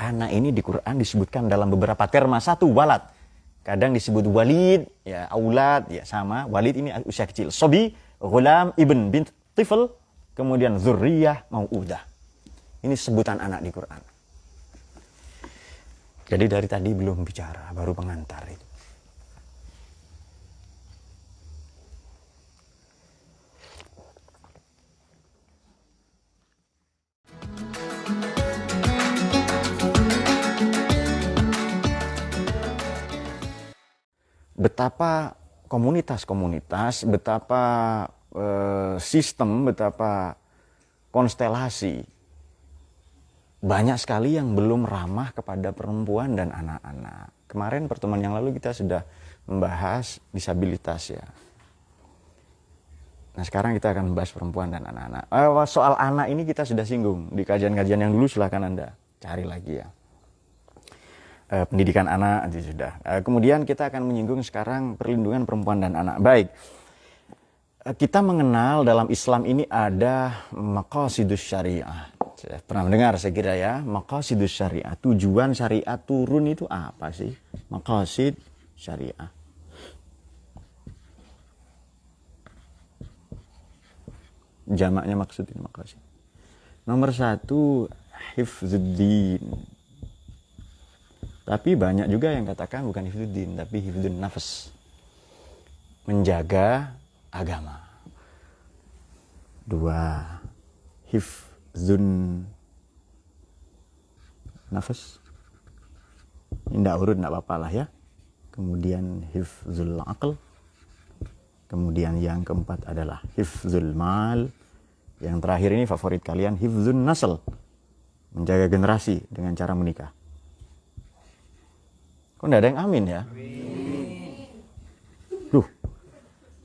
anak ini di Quran disebutkan dalam beberapa terma. Satu, walad. Kadang disebut walid, ya aulad, ya sama. Walid ini usia kecil. Sobi, ghulam, ibn, bint, tifl, kemudian zurriyah, mau'udah. Ini sebutan anak di Quran. Jadi dari tadi belum bicara, baru pengantar itu. Betapa komunitas-komunitas, betapa sistem, betapa konstelasi banyak sekali yang belum ramah kepada perempuan dan anak-anak. Kemarin pertemuan yang lalu kita sudah membahas disabilitas ya. Nah sekarang kita akan membahas perempuan dan anak-anak. Soal anak ini kita sudah singgung di kajian-kajian yang dulu, silahkan Anda cari lagi ya. Pendidikan anak itu sudah. Kemudian kita akan menyinggung sekarang perlindungan perempuan dan anak. Baik, kita mengenal dalam Islam ini ada maqasidus syariah. Saya pernah mendengar saya kira ya, maqasidus syariah. Tujuan syariat turun itu apa sih? Maqasid syariah. Jamaknya maksudin maqasid. Nomor satu, hifzuddin. Tapi banyak juga yang katakan bukan hifzuddin, tapi hifdzun nafas. Menjaga agama. Dua, hifdzun nafas. Ini tidak urut, tidak apa-apa lah ya. Kemudian hifzul aql. Kemudian yang keempat adalah hifzul mal. Yang terakhir ini favorit kalian, hifdzun nasl. Menjaga generasi dengan cara menikah. Kok enggak ada yang amin ya? Duh,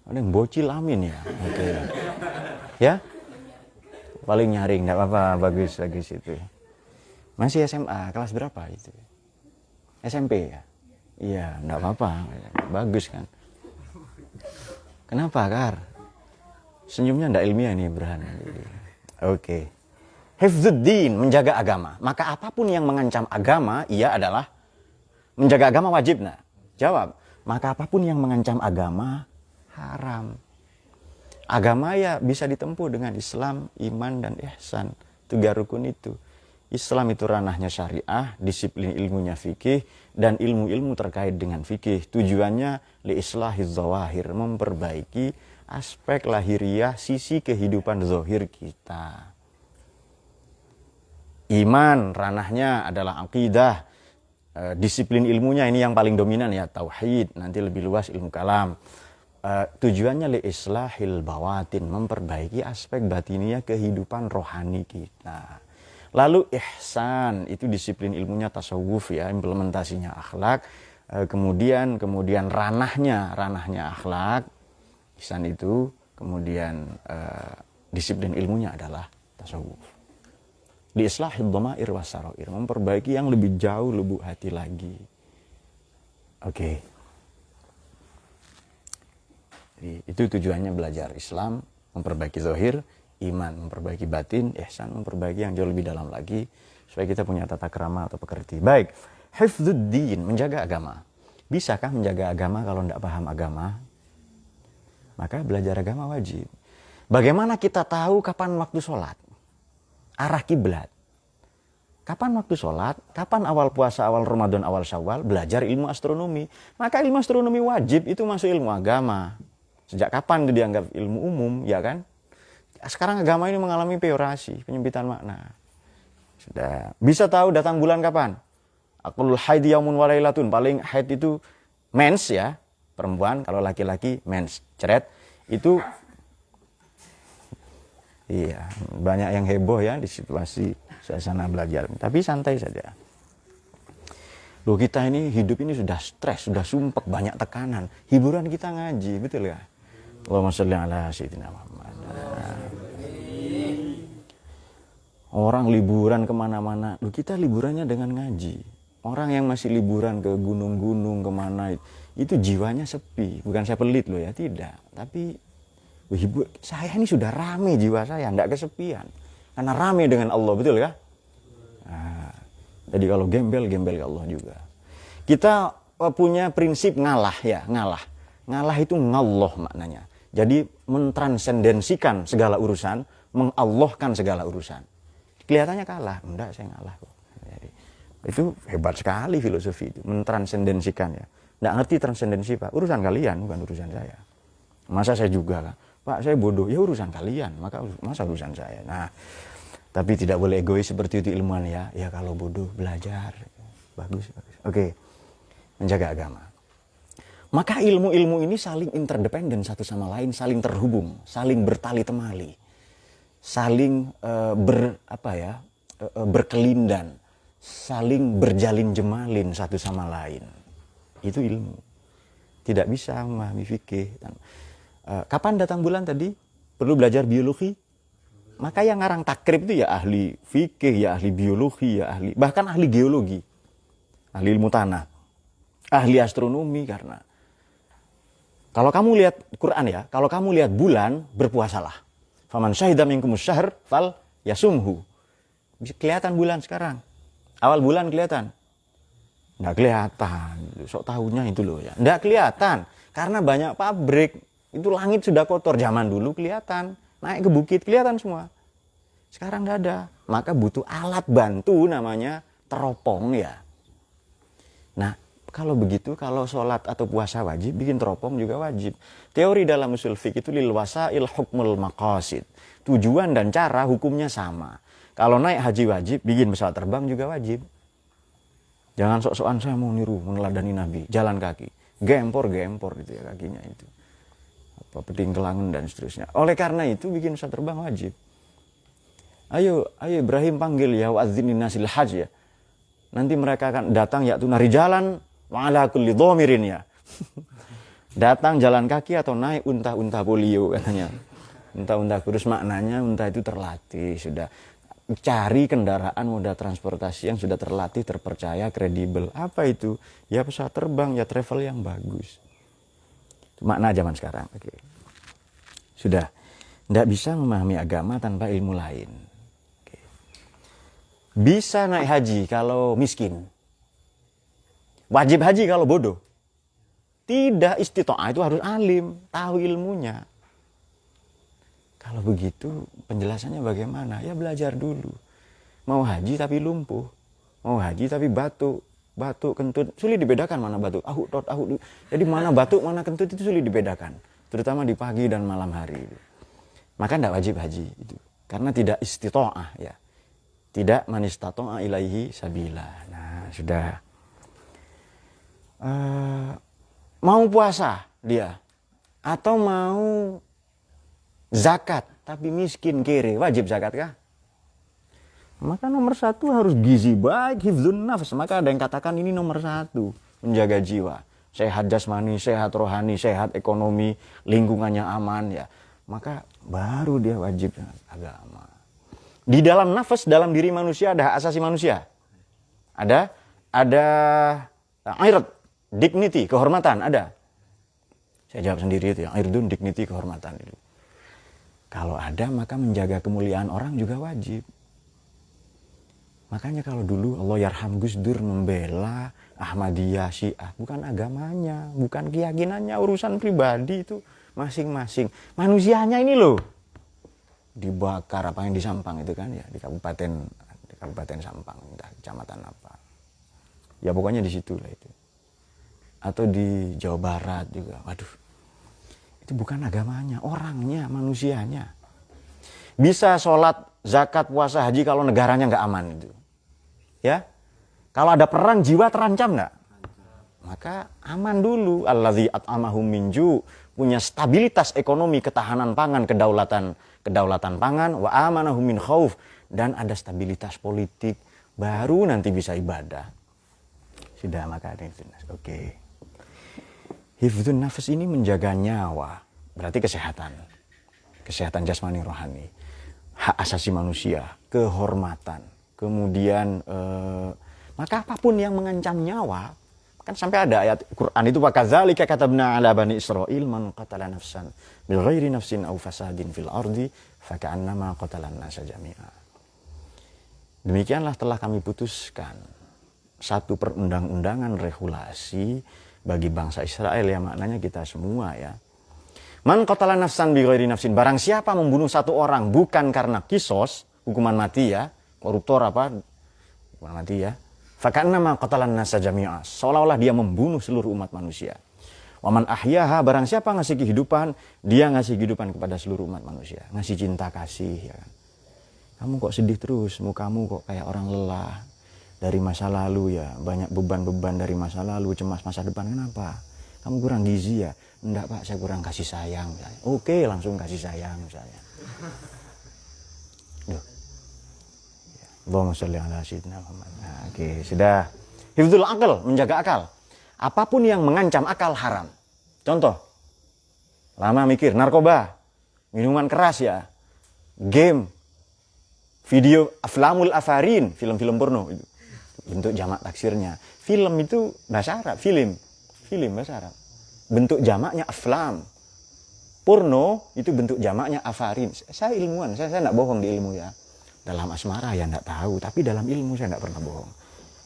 ada yang bocil amin ya? Oke. Ya? Paling nyaring, enggak apa-apa, bagus itu. Masih SMA, kelas berapa itu? SMP ya? Iya, enggak apa-apa, bagus kan? Kenapa, Kar? Senyumnya enggak ilmiah nih, Burhan. Oke. Hifzuddin, menjaga agama. Maka apapun yang mengancam agama, ia adalah menjaga agama wajib. Nah, jawab. Maka apapun yang mengancam agama haram. Agama ya bisa ditempuh dengan Islam, iman, dan ihsan. 3 rukun itu. Islam itu ranahnya syariah, disiplin ilmunya fikih, dan ilmu-ilmu terkait dengan fikih. Tujuannya liislahiz zawahir, memperbaiki aspek lahiriah, sisi kehidupan zohir kita. Iman ranahnya adalah akidah. Disiplin ilmunya ini yang paling dominan ya, tauhid, nanti lebih luas ilmu kalam. Tujuannya liislahil bawatin, memperbaiki aspek batiniah kehidupan rohani kita. Lalu ihsan, itu disiplin ilmunya tasawuf ya, implementasinya akhlak. Kemudian ranahnya akhlak, ihsan itu. Kemudian disiplin ilmunya adalah tasawuf. Liislahil dhamair wasarair, memperbaiki yang lebih jauh lubuk hati lagi. Oke. Jadi, itu tujuannya belajar Islam, memperbaiki zahir, iman, memperbaiki batin, ihsan, memperbaiki yang jauh lebih dalam lagi, supaya kita punya tata krama atau pekerti. Baik, hifzuddin, menjaga agama. Bisakah menjaga agama kalau tidak paham agama? Maka belajar agama wajib. Bagaimana kita tahu kapan waktu sholat? Arah kiblat. Kapan waktu sholat? Kapan awal puasa, awal Ramadan, awal Syawal? Belajar ilmu astronomi. Maka ilmu astronomi wajib, itu masuk ilmu agama. Sejak kapan itu dianggap ilmu umum, ya kan? Sekarang agama ini mengalami peorasi, penyempitan makna. Sudah. Bisa tahu datang bulan kapan? Aqulul haid yaumun wa lailatun. Paling haid itu mens ya, perempuan. Kalau laki-laki mens, ceret. Itu iya, banyak yang heboh ya di situasi suasana belajar. Tapi santai saja. Loh, kita ini hidup ini sudah stres, sudah sumpek, banyak tekanan. Hiburan kita ngaji, betul ya? Allahumma sholli ala sayyidina Muhammad. Orang liburan kemana-mana. Loh, kita liburannya dengan ngaji. Orang yang masih liburan ke gunung-gunung, kemana, itu jiwanya sepi. Bukan saya pelit loh ya, tidak. Tapi saya ini sudah rame jiwa saya, tidak kesepian. Karena rame dengan Allah, betul ya? Nah, Jadi kalau gembel, gembel ke Allah juga. Kita punya prinsip ngalah ya, ngalah. Ngalah itu ngallah maknanya. Jadi mentransendensikan segala urusan, mengallahkan segala urusan. Kelihatannya kalah, enggak saya ngalah kok. Jadi, itu hebat sekali filosofi itu, mentransendensikan ya. Enggak ngerti transendensi Pak, urusan kalian bukan urusan saya. Masa saya juga kan, Pak saya bodoh, ya urusan kalian, masa urusan saya. Nah, tapi tidak boleh egois seperti itu ilmuwan ya. Ya kalau bodoh belajar, bagus. Oke, menjaga agama. Maka ilmu-ilmu ini saling interdependen satu sama lain, saling terhubung, saling bertali temali, saling berkelindan, saling berjalin jemalin satu sama lain. Itu ilmu. Tidak bisa memahami fikih. Kapan datang bulan tadi? Perlu belajar biologi. Maka yang ngarang takrib itu ya ahli fikih, ya ahli biologi, ya ahli bahkan ahli geologi, ahli ilmu tanah, ahli astronomi. Karena kalau kamu lihat Quran ya, kalau kamu lihat bulan, berpuasalah. Faman syahida minkumus syahr fal yasumhu. Bisa kelihatan bulan sekarang. Awal bulan kelihatan. Nggak kelihatan. Sok tahunya itu loh ya. Nggak kelihatan. Karena banyak pabrik. Itu langit sudah kotor. Zaman dulu kelihatan. Naik ke bukit kelihatan semua. Sekarang nggak ada. Maka butuh alat bantu namanya teropong ya. Nah, kalau begitu, kalau sholat atau puasa wajib, bikin teropong juga wajib. Teori dalam usul fiqh itu lil wasail hukmul maqasid. Tujuan dan cara hukumnya sama. Kalau naik haji wajib, bikin pesawat terbang juga wajib. Jangan sok-sokan saya mau niru, meneladani Nabi, jalan kaki. Gempor gitu ya kakinya itu. Apa peting kelangan dan seterusnya. Oleh karena itu bikin pesawat terbang wajib. Ayo Ibrahim panggil ya wa'adzin nasil hajj ya. Nanti mereka akan datang ya tunari jalan wa'ala kulli dhamirin ya. Datang jalan kaki atau naik unta-unta polio katanya. Unta-unta kurus maknanya unta itu terlatih sudah. Cari kendaraan moda transportasi yang sudah terlatih, terpercaya, kredibel. Apa itu? Ya pesawat terbang, ya travel yang bagus. Itu makna zaman sekarang. Oke. Sudah. Tidak bisa memahami agama tanpa ilmu lain. Oke. Bisa naik haji kalau miskin. Wajib haji kalau bodoh. Tidak, istitoah itu harus alim, tahu ilmunya. Kalau begitu penjelasannya bagaimana? Ya belajar dulu. Mau haji tapi lumpuh. Mau haji tapi batuk. Batuk, kentut. Sulit dibedakan mana batuk. Ahuk. Jadi mana batuk, mana kentut itu sulit dibedakan. Terutama di pagi dan malam hari. Maka tidak wajib haji itu. Karena tidak istitoah ya. Tidak manistato'a ilaihi sabila. Nah sudah. Mau puasa dia. Atau mau zakat, tapi miskin kere, wajib zakat kah? Maka nomor satu harus gizi baik, hifdzun nafs. Maka ada yang katakan ini nomor satu, menjaga jiwa. Sehat jasmani, sehat rohani, sehat ekonomi, lingkungannya aman ya. Maka baru dia wajib agama. Di dalam nafas, dalam diri manusia ada hak asasi manusia. Ada ird, dignity, kehormatan, ada. Saya jawab sendiri itu ya, irdun, dignity, kehormatan itu. Kalau ada, maka menjaga kemuliaan orang juga wajib. Makanya kalau dulu Allah yarham Gus Dur membela Ahmadiyah, Syiah, bukan agamanya, bukan keyakinannya, urusan pribadi itu masing-masing. Manusianya ini loh dibakar apa yang di Sampang itu kan ya, di Kabupaten Sampang, entah kecamatan apa. Ya pokoknya di situ lah itu. Atau di Jawa Barat juga. Waduh. Itu bukan agamanya, orangnya, manusianya. Bisa sholat, zakat, puasa, haji kalau negaranya nggak aman itu. Ya, kalau ada perang jiwa terancam nggak? Maka aman dulu. Alladzi at'amahum min ju', punya stabilitas ekonomi, ketahanan pangan, kedaulatan pangan, wa amanahum min khauf, dan ada stabilitas politik, baru nanti bisa ibadah. Sudah, maka ada itu. Oke. Hifdzun nafas ini menjaga nyawa, berarti kesehatan. Kesehatan jasmani rohani. Hak asasi manusia, kehormatan. Kemudian, maka apapun yang mengancam nyawa, kan sampai ada ayat Quran itu, وَكَذَلِكَ كَتَبْنَا عَلَى بَنِي إِسْرَائِيلَ مَنْ قَتَلَ نَفْسًا بِغَيْرِ نَفْسٍ أَوْ فَسَادٍ فِي الْأَرْضِ فَكَأَنَّمَا قَتَلَ النَّاسَ جَمِيعًا. Demikianlah telah kami putuskan satu perundang-undangan regulasi bagi bangsa Israel ya, maknanya kita semua ya. Man qatala nafsan bi ghairi nafsin, barang siapa membunuh satu orang bukan karena kisos, hukuman mati ya, koruptor apa, hukuman mati ya. Faka'annama qatalan nasa jami'a, seolah-olah dia membunuh seluruh umat manusia. Waman ahyaha, barang siapa ngasih kehidupan, dia ngasih kehidupan kepada seluruh umat manusia. Ngasih cinta kasih ya. Kamu kok sedih terus, mukamu kok kayak orang lelah dari masa lalu ya. Banyak beban-beban dari masa lalu, cemas masa depan, kenapa? Kamu kurang gizi ya? Enggak Pak, saya kurang kasih sayang misalnya. Oke, langsung kasih sayang misalnya. Duh. Allahumma sholli ala sayyidina Muhammad. Nah, oke, sudah. Hifdzul aql, menjaga akal. Apapun yang mengancam akal haram. Contoh, lama mikir, narkoba, minuman keras ya, game, video aflamul afarin, film-film porno itu. Bentuk jamak taksirnya. Film itu bahasa Arab, film bahasa Arab. Bentuk jamaknya aflam. Porno itu bentuk jamaknya afarin. Saya ilmuwan, saya enggak bohong di ilmu ya. Dalam asmara ya enggak tahu, tapi dalam ilmu saya enggak pernah bohong.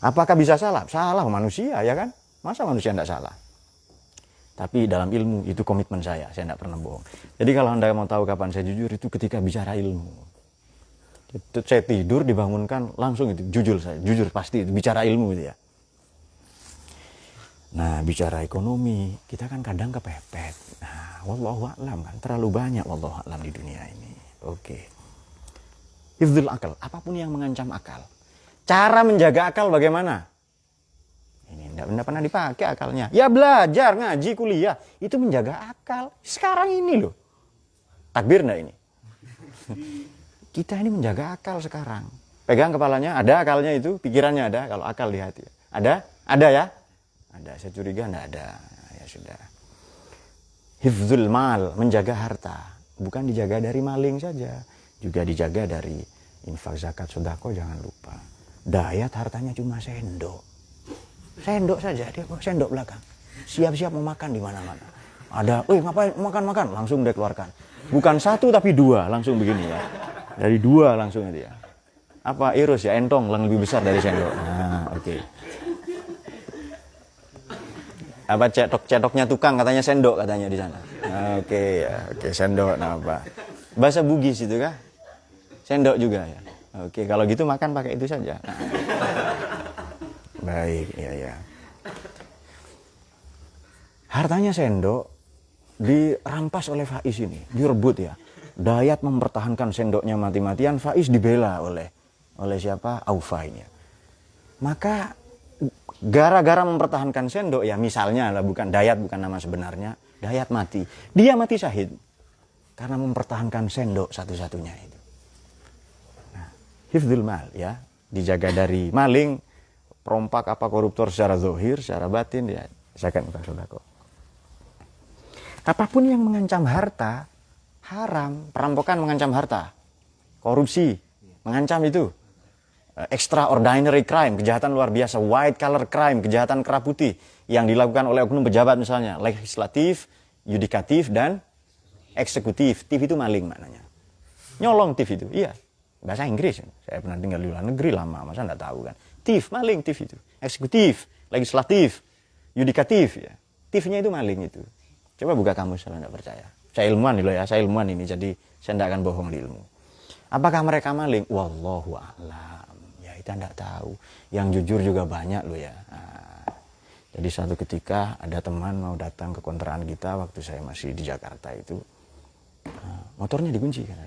Apakah bisa salah? Salah manusia ya kan? Masa manusia tidak salah? Tapi dalam ilmu itu komitmen saya tidak pernah bohong. Jadi kalau Anda mau tahu kapan saya jujur, itu ketika bicara ilmu. Itu saya tidur dibangunkan langsung itu jujur saya, jujur pasti itu bicara ilmu itu ya. Nah, bicara ekonomi, kita kan kadang kepepet. Nah, wallahu a'lam kan terlalu banyak wallahu a'lam di dunia ini. Oke. Hifdzul akal, apapun yang mengancam akal. Cara menjaga akal bagaimana? Ini enggak pernah dipakai akalnya. Ya belajar, ngaji, kuliah. Itu menjaga akal. Sekarang ini loh. Takbir enggak ini? Kita ini menjaga akal sekarang. Pegang kepalanya, ada akalnya itu. Pikirannya ada, kalau akal di hati. Ada? Ada ya? Ada, saya curiga enggak ada. Ya sudah. Hifdzul mal, menjaga harta. Bukan dijaga dari maling saja. Juga dijaga dari infak, zakat, sedekah, jangan lupa. Dayat hartanya cuma sendok. Sendok saja, dia bawa sendok belakang. Siap-siap mau makan di mana-mana. Ada, ngapain makan-makan? Langsung dia keluarkan. Bukan satu tapi dua, langsung begini ya. Dari dua langsung dia. Apa irus ya, entong yang lebih besar dari sendok. Nah, oke. Apa cetok-cetoknya tukang katanya sendok katanya di sana. Nah, oke ya, oke sendok. Nah apa? Bahasa Bugis itu kah? Sendok juga ya. Oke, kalau gitu makan pakai itu saja. Nah. Baik, ya. Hartanya sendok dirampas oleh Faiz ini, direbut ya. Dayat mempertahankan sendoknya mati-matian, Faiz dibela oleh siapa? Aufa ini. Maka gara-gara mempertahankan sendok ya, misalnya lah Dayat bukan nama sebenarnya, Dayat mati. Dia mati syahid karena mempertahankan sendok satu-satunya itu. Nah, hifdzul mal ya, dijaga dari maling, perompak apa koruptor secara zahir, secara batin ya, zakat infak sedekah. Apapun yang mengancam harta haram, perampokan mengancam harta, korupsi mengancam itu, extraordinary crime, kejahatan luar biasa, white collar crime, kejahatan kera putih yang dilakukan oleh oknum pejabat misalnya, legislatif, yudikatif dan eksekutif. Tif itu maling maknanya. Nyolong tif itu, iya. Bahasa Inggris, saya pernah tinggal di luar negeri lama, masa enggak tahu kan. Tif, maling, tif itu. Eksekutif, legislatif, yudikatif ya. Tifnya itu maling itu. Coba buka kamus kalau enggak percaya. Saya ilmuwan loh ya, saya ilmuwan ini, jadi saya enggak akan bohong di ilmu. Apakah mereka maling? Wallahu a'lam. Ya, kita enggak tahu. Yang jujur juga banyak loh ya. Nah, jadi suatu ketika ada teman mau datang ke kontrakan kita waktu saya masih di Jakarta itu. Motornya dikunci kan.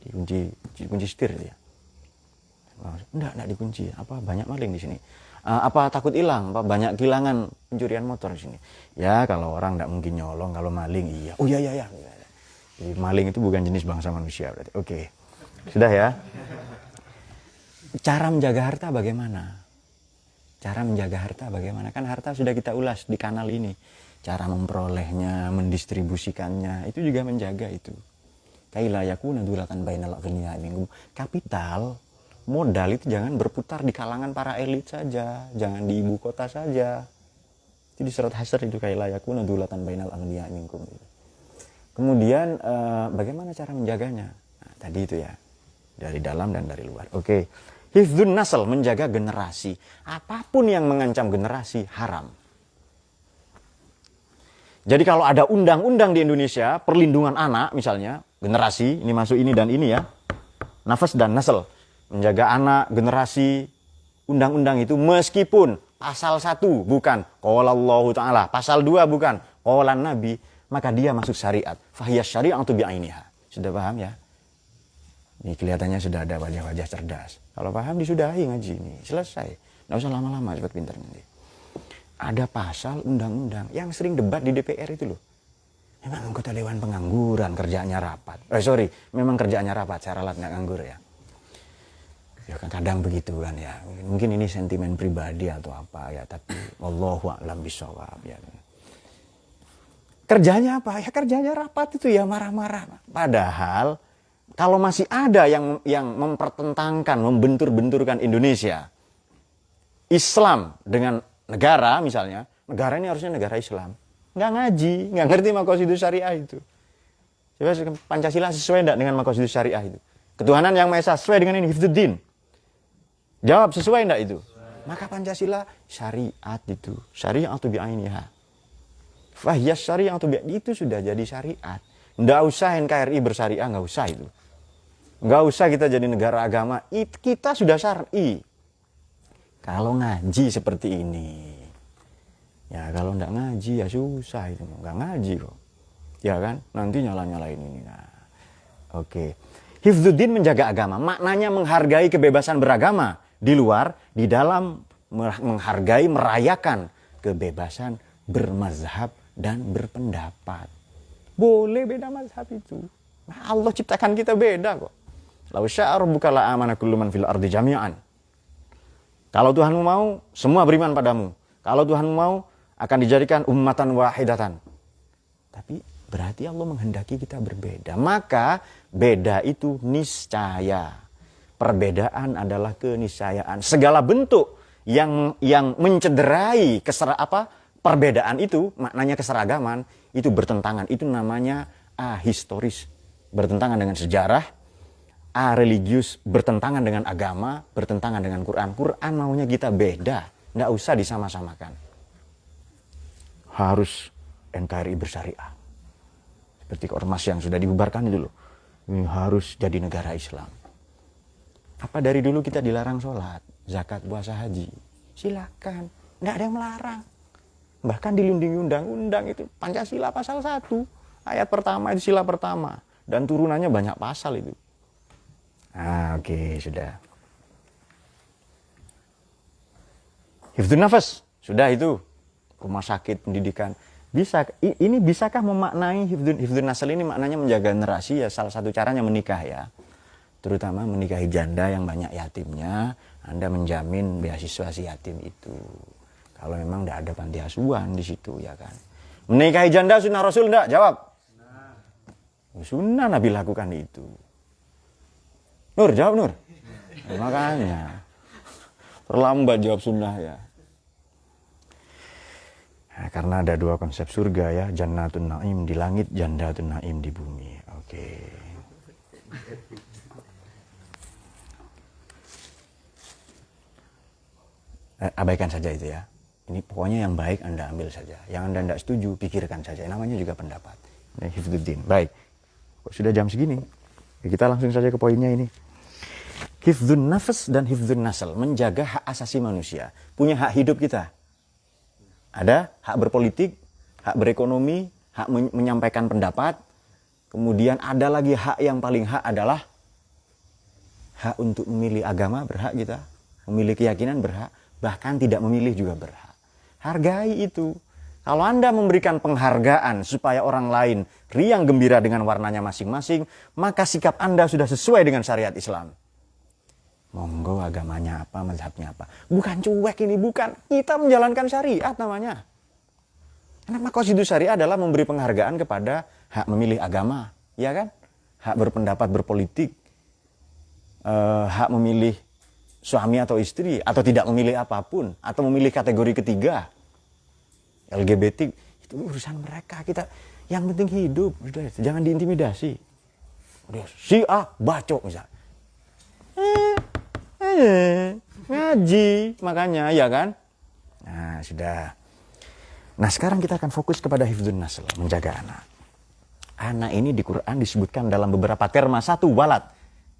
Dikunci setir dia. Enggak dikunci. Apa banyak maling di sini? Apa takut hilang? Apa banyak kehilangan pencurian motor di sini? Ya kalau orang enggak mungkin nyolong, kalau maling iya. Oh iya. Jadi maling itu bukan jenis bangsa manusia berarti. Oke. Sudah ya. Cara menjaga harta bagaimana? Kan harta sudah kita ulas di kanal ini. Cara memperolehnya, mendistribusikannya, itu juga menjaga itu. Kaila yakuna dulatan bainal aghniya minkum. Kapital, modal itu jangan berputar di kalangan para elit saja, jangan di ibu kota saja. Itu di surat Hasyr itu kaila yakuna dulatan bainal aghniya minkum. Kemudian bagaimana cara menjaganya? Nah, tadi itu ya, dari dalam dan dari luar. Oke. Hifdzun nasl, menjaga generasi. Apapun yang mengancam generasi haram. Jadi kalau ada undang-undang di Indonesia, perlindungan anak misalnya, generasi, ini masuk ini dan ini ya. Nafas dan nasl. Menjaga anak, generasi, undang-undang itu meskipun pasal 1 bukan qala Allah Ta'ala, pasal 2 bukan qala Nabi, maka dia masuk syariat. Fahiyas syari'atu bi'ainiha. Sudah paham ya? Ini kelihatannya sudah ada wajah-wajah cerdas. Kalau paham disudahi ngaji ini, selesai. Nggak usah lama-lama, cepat pintar nanti. Ada pasal undang-undang yang sering debat di DPR itu loh. Memang anggota Dewan Pengangguran, kerjaannya rapat. Memang kerjaannya rapat, saya ralat nggak nganggur ya. Ya kan kadang begitu kan ya. Mungkin ini sentimen pribadi atau apa ya, tapi wallahu a'lam bishawab ya. Kerjanya apa? Ya kerjanya rapat itu ya marah-marah. Padahal kalau masih ada yang mempertentangkan, membentur-benturkan Indonesia, Islam dengan negara misalnya, negara ini harusnya negara Islam. Nggak ngaji, nggak ngerti maqasidus syariah itu. Coba Pancasila sesuai enggak dengan maqasidus syariah itu? Ketuhanan yang Maha Esa sesuai dengan ini, hifdzuddin. Jawab sesuai enggak itu? Maka Pancasila syariat itu, syari'atu bi'ainiha. Fahiyas syari'atu bi'ainiha, itu sudah jadi syariat. Nggak usah NKRI bersyariah, nggak usah itu. Nggak usah kita jadi negara agama, kita sudah syar'i. Kalau ngaji seperti ini, ya kalau nggak ngaji ya susah itu, nggak ngaji kok, ya kan? Nanti nyala-nyalain ini. Nah, oke. Hifdzuddin menjaga agama, maknanya menghargai kebebasan beragama di luar, di dalam menghargai, merayakan kebebasan bermazhab dan berpendapat. Boleh beda mazhab itu. Nah, Allah ciptakan kita beda kok. Lau syaa rabbuka la amana kullu man fil ardi jami'an. Kalau Tuhanmu mau, semua beriman padamu. Kalau Tuhanmu mau, akan dijadikan ummatan wahidatan. Tapi berarti Allah menghendaki kita berbeda. Maka beda itu niscaya. Perbedaan adalah keniscayaan. Segala bentuk yang mencederai perbedaan itu, maknanya keseragaman, itu bertentangan. Itu namanya ahistoris. Bertentangan dengan sejarah. Religius, bertentangan dengan agama, bertentangan dengan Quran. Quran maunya kita beda, nggak usah disama-samakan. Harus NKRI bersyariah. Seperti ormas yang sudah dibubarkan itu loh. Ini harus jadi negara Islam. Apa dari dulu kita dilarang sholat, zakat, puasa, haji? Silakan, nggak ada yang melarang. Bahkan dilindungi undang-undang itu Pancasila pasal 1, ayat pertama itu sila pertama, dan turunannya banyak pasal itu. Oke, sudah. Hifdzun nafas, sudah itu. Rumah sakit, pendidikan. Bisakah memaknai hifdzun nasl ini maknanya menjaga generasi? Ya salah satu caranya menikah ya. Terutama menikahi janda yang banyak yatimnya, Anda menjamin beasiswa si yatim itu. Kalau memang tidak ada panti asuhan di situ ya kan. Menikahi janda sunnah Rasul enggak? Jawab. Sunnah Nabi lakukan itu. Nur, jawab Nur. Makanya terlambat jawab sunnah ya. Nah, karena ada dua konsep surga ya, jannatun na'im di langit, jandatun na'im di bumi. Oke. Abaikan saja itu ya. Ini pokoknya yang baik Anda ambil saja. Yang Anda tidak setuju, pikirkan saja. Namanya juga pendapat. Ini hifdzuddin. Baik. Kok sudah jam segini? Kita langsung saja ke poinnya ini. Hifdzun nafas dan hifdzun nasl, menjaga hak asasi manusia. Punya hak hidup kita. Ada hak berpolitik, hak berekonomi, hak menyampaikan pendapat. Kemudian ada lagi hak yang paling hak adalah hak untuk memilih agama, berhak kita. Memilih keyakinan berhak, bahkan tidak memilih juga berhak. Hargai itu. Kalau Anda memberikan penghargaan supaya orang lain riang gembira dengan warnanya masing-masing, maka sikap Anda sudah sesuai dengan syariat Islam. Monggo agamanya apa, mazhabnya apa. Bukan cuek ini, bukan. Kita menjalankan syariat namanya. Karena maqasidus syariat adalah memberi penghargaan kepada hak memilih agama. Ya kan? Hak berpendapat, berpolitik. Hak memilih suami atau istri. Atau tidak memilih apapun. Atau memilih kategori ketiga. LGBT. Itu urusan mereka. Kita yang penting hidup. Jangan diintimidasi. Syiah, bacok misalnya. ngaji makanya, ya kan? Nah, sudah. Nah, sekarang kita akan fokus kepada hifdzun nasl, menjaga anak. Anak ini di Quran disebutkan dalam beberapa terma. Satu, walad.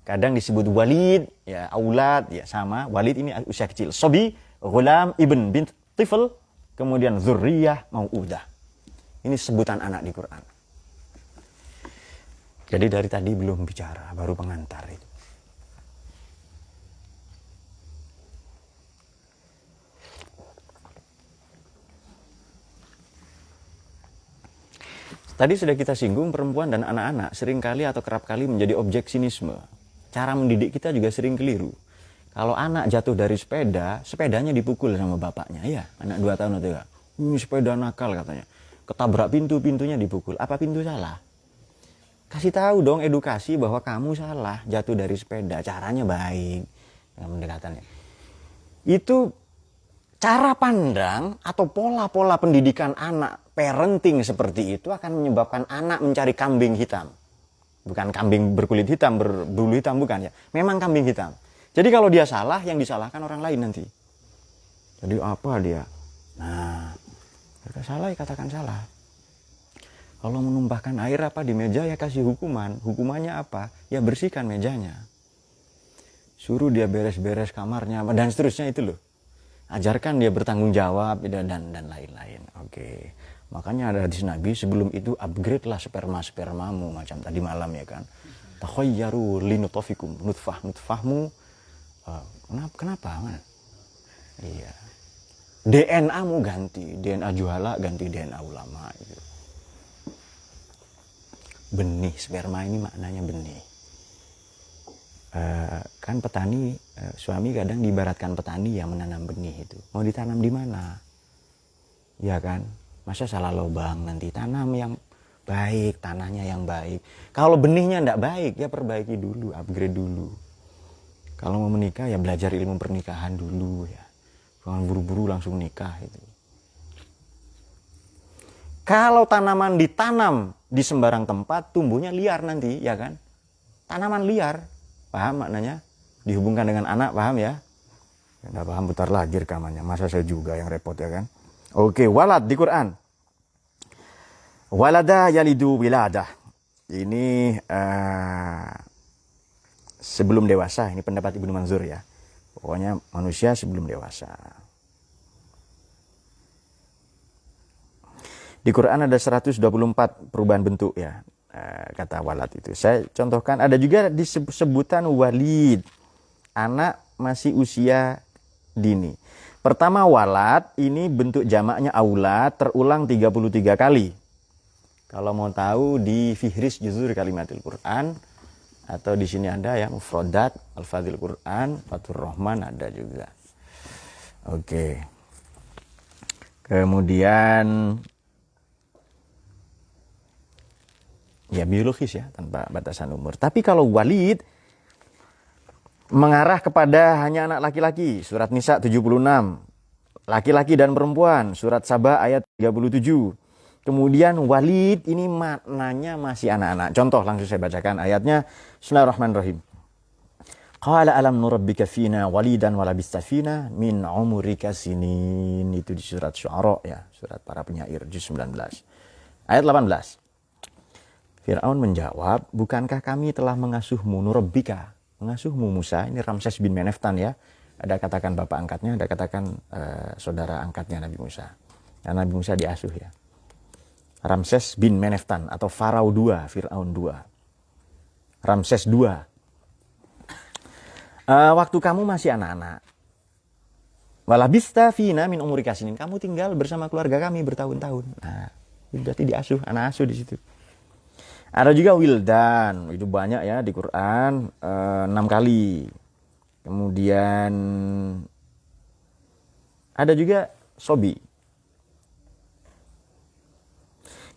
Kadang disebut walid, ya aulad, ya sama. Walid ini usia kecil. Sobi, ghulam, ibn, bint, tifl. Kemudian zurriyah, mau'udah. Ini sebutan anak di Quran. Jadi dari tadi belum bicara, baru pengantar itu. Tadi sudah kita singgung, perempuan dan anak-anak seringkali atau kerap kali menjadi objek sinisme. Cara mendidik kita juga sering keliru. Kalau anak jatuh dari sepeda, sepedanya dipukul sama bapaknya. Ya, anak 2 tahun atau enggak. Ini sepeda nakal katanya. Ketabrak pintu, pintunya dipukul. Apa pintu salah? Kasih tahu dong, edukasi bahwa kamu salah jatuh dari sepeda. Caranya baik. Dengan pendekatannya. Itu cara pandang atau pola-pola pendidikan anak, parenting seperti itu akan menyebabkan anak mencari kambing hitam. Bukan kambing berkulit hitam, berbulu hitam, bukan ya. Memang kambing hitam. Jadi kalau dia salah, yang disalahkan orang lain nanti. Jadi apa dia? Nah, jika salah ya katakan salah. Kalau menumpahkan air apa di meja ya kasih hukuman. Hukumannya apa? Ya bersihkan mejanya. Suruh dia beres-beres kamarnya dan seterusnya itu loh. Ajarkan dia bertanggung jawab dan lain-lain. Oke. Makanya ada hadis Nabi sebelum itu upgrade lah spermamu macam tadi malam ya kan. Takhayyaru linutfikum nutfahmu. Kenapa? Iya. DNA-mu ganti, DNA juhala ganti DNA ulama itu. Benih sperma ini maknanya benih. Kan petani, suami kadang diibaratkan petani yang menanam benih itu. Mau ditanam di mana? Ya kan? Masa salah lubang, nanti tanam yang baik, tanahnya yang baik. Kalau benihnya enggak baik, ya perbaiki dulu, upgrade dulu. Kalau mau menikah ya belajar ilmu pernikahan dulu ya. Jangan buru-buru langsung nikah itu. Kalau tanaman ditanam di sembarang tempat, tumbuhnya liar nanti, ya kan? Tanaman liar. Paham maknanya? Dihubungkan dengan anak, paham ya? Nggak paham, putar lagi rekamannya. Masa saya juga yang repot ya kan? Oke, walad di Quran. Walada yalidu wiladah. Ini sebelum dewasa. Ini pendapat Ibnu Manzur ya. Pokoknya manusia sebelum dewasa. Di Quran ada 124 perubahan bentuk ya. Kata walad itu. Saya contohkan, ada juga disebutan walid, anak masih usia dini. Pertama walad, ini bentuk jamaknya aulad, terulang 33 kali. Kalau mau tahu di Fihris Juzur Kalimatil Quran, atau di sini ada ya mufradat Al-Fadhil Quran, Fathur Rahman ada juga. Oke. Kemudian ya biologis ya, tanpa batasan umur. Tapi kalau walid mengarah kepada hanya anak laki-laki, surat Nisa 76. Laki-laki dan perempuan, surat Saba ayat 37. Kemudian walid ini maknanya masih anak-anak. Contoh langsung saya bacakan ayatnya. Bismillahirrahmanirrahim. Qala alam nurabbika fina walidan walabista fina min umurika sinin. Itu di surat Syu'ara ya, surat para penyair juz 19. Ayat 18. Fir'aun menjawab, bukankah kami telah mengasuhmu nurabbika? Mengasuhmu Musa, ini Ramses bin Meneftan ya. Ada katakan bapak angkatnya, ada katakan saudara angkatnya Nabi Musa. Nah, Nabi Musa diasuh ya. Ramses bin Meneftan atau Farao II, Fir'aun II. Ramses II. Waktu kamu masih anak-anak. Walabista fina min umurika sinin. Kamu tinggal bersama keluarga kami bertahun-tahun. Nah, itu berarti diasuh, anak asuh di situ. Ada juga wildan, itu banyak ya di Quran, 6 kali. Kemudian ada juga sobi.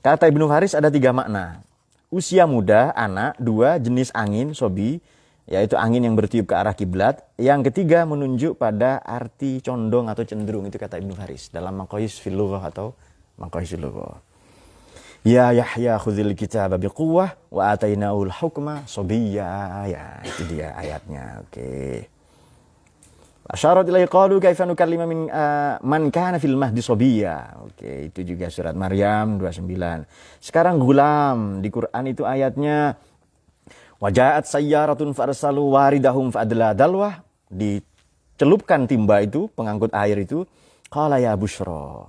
Kata Ibnu Haris ada 3 makna. Usia muda, anak. 2, jenis angin, sobi, yaitu angin yang bertiup ke arah kiblat. Yang ketiga menunjuk pada arti condong atau cenderung, itu kata Ibnu Haris dalam Maqayis fil Lughah atau Maqayis fil Lughah. Ya Yahya khudhil kitaba biquwwah wa atainaul hukma sobiyya. Ya, itu dia ayatnya. Oke. Asyarat ilaihi qalu kaifa nukallima min man kana fil mahdi sabiyya. Oke, itu juga surat Maryam 29. Sekarang gulam di Quran itu ayatnya wajaat sayyaratun farsalu waridahum fadla dalwah, dicelupkan timba itu, pengangkut air itu, qala ya busyra.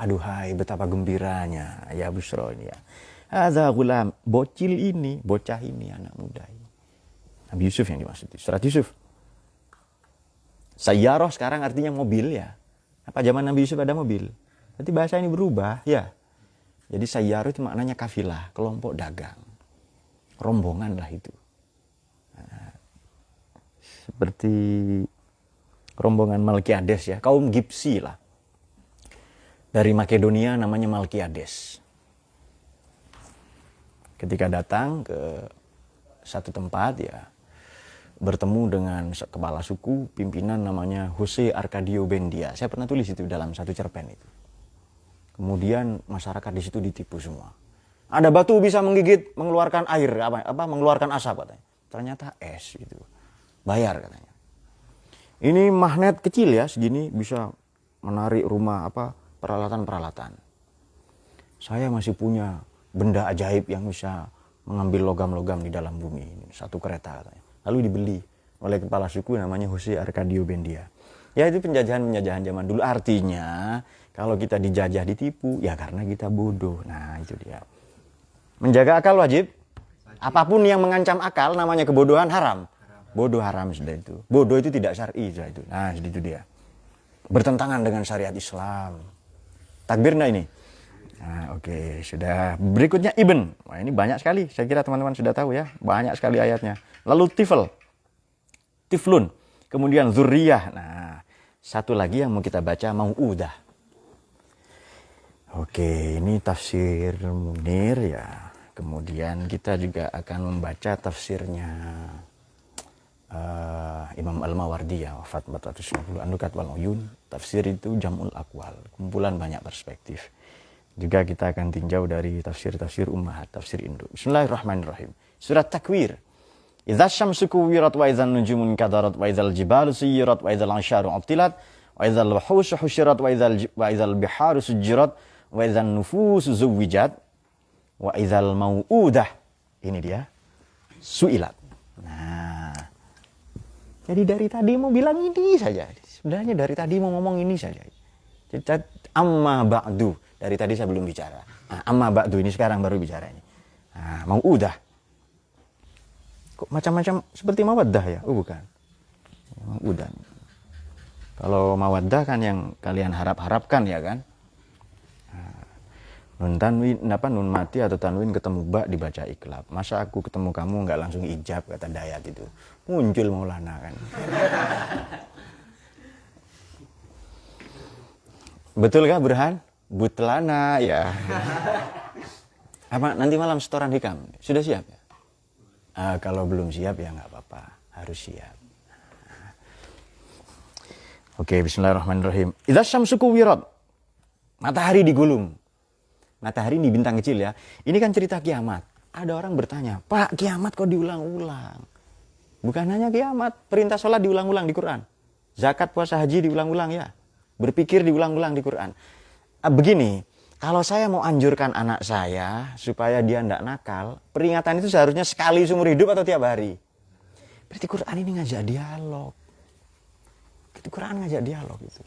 Aduhai betapa gembiranya ya busyra ini ya. Hadza gulam, bocil ini, bocah ini, anak muda ini. Nabi Yusuf yang dimaksud, surat Yusuf. Sayyarah sekarang artinya mobil ya. Apa zaman Nabi Yusuf ada mobil? Berarti bahasa ini berubah ya. Jadi sayyarah itu maknanya kafilah, kelompok dagang. Rombongan lah itu. Nah, seperti rombongan Malkiades ya, kaum Gipsi lah. Dari Makedonia namanya Malkiades. Ketika datang ke satu tempat ya, bertemu dengan kepala suku, pimpinan namanya Jose Arcadio Bendia. Saya pernah tulis itu dalam satu cerpen itu. Kemudian masyarakat di situ ditipu semua. Ada batu bisa menggigit, mengeluarkan air, mengeluarkan asap katanya. Ternyata es gitu. Bayar katanya. Ini magnet kecil ya, segini bisa menarik rumah peralatan-peralatan. Saya masih punya benda ajaib yang bisa mengambil logam-logam di dalam bumi. Satu kereta katanya. Lalu dibeli oleh kepala suku namanya Jose Arcadio Bendia. Ya itu penjajahan-penjajahan zaman dulu. Artinya kalau kita dijajah ditipu ya karena kita bodoh. Nah itu dia. Menjaga akal wajib. Apapun yang mengancam akal namanya kebodohan haram. Bodoh haram sudah itu. Bodoh itu tidak syar'i sudah itu. Nah itu dia. Bertentangan dengan syariat Islam. Takbir enggak ini? Nah, oke, sudah. Berikutnya Ibn. Wah, ini banyak sekali. Saya kira teman-teman sudah tahu ya. Banyak sekali ayatnya. Lalu Tifl. Tiflun. Kemudian Zurriyah. Nah, satu lagi yang mau kita baca Mau'udah. Oke, ini tafsir Munir ya. Kemudian kita juga akan membaca tafsirnya Imam Al-Mawardi ya, wafat 450. An-Nukat wal Uyun. Tafsir itu Jam'ul Aqwal. Kumpulan banyak perspektif. Juga kita akan tinjau dari tafsir-tafsir ummahat, tafsir Indo. Bismillahirrahmanirrahim. Surat Takwir. Idza syamsu kuwirat wa idzan nujumun kadarat wa idzal jibalu suyirat wa idzal ansharu ubtilat wa idzal wuhushu husyirat wa idzal biharu sujirat wa idzan nufusu zuwijat wa idzal mau'udah. Ini dia. Su'ilat. Nah. Jadi dari tadi mau bilang ini saja. Sebenarnya dari tadi mau ngomong ini saja. Jadi amma ba'du. Dari tadi saya belum bicara. Nah, amma ba'du ini sekarang baru bicara ini. Nah, mau'udah. Kok macam-macam seperti mawaddah ya? Oh bukan. Mau'udah. Kalau mawaddah kan yang kalian harap-harapkan ya kan? Nah, nun tanwin, nun mati atau tanwin ketemu ba dibaca iklab. Masa aku ketemu kamu nggak langsung ijab kata Dayat itu. Muncul Maulana kan. Betulkah Burhan? Butlana ya. Apa nanti malam setoran hikam? Sudah siap ya? Kalau belum siap ya nggak apa-apa, harus siap. Oke, bismillahirrahmanirrahim. Idza syamsu kuwirat. Matahari digulung. Matahari ini bintang kecil ya. Ini kan cerita kiamat. Ada orang bertanya, "Pak, kiamat kok diulang-ulang?" Bukan hanya kiamat, perintah sholat diulang-ulang di Quran. Zakat, puasa, haji diulang-ulang ya. Berpikir diulang-ulang di Quran. Begini, kalau saya mau anjurkan anak saya supaya dia tidak nakal, peringatan itu seharusnya sekali seumur hidup atau tiap hari. Berarti Quran ini ngajak dialog. Itu Quran ngajak dialog itu.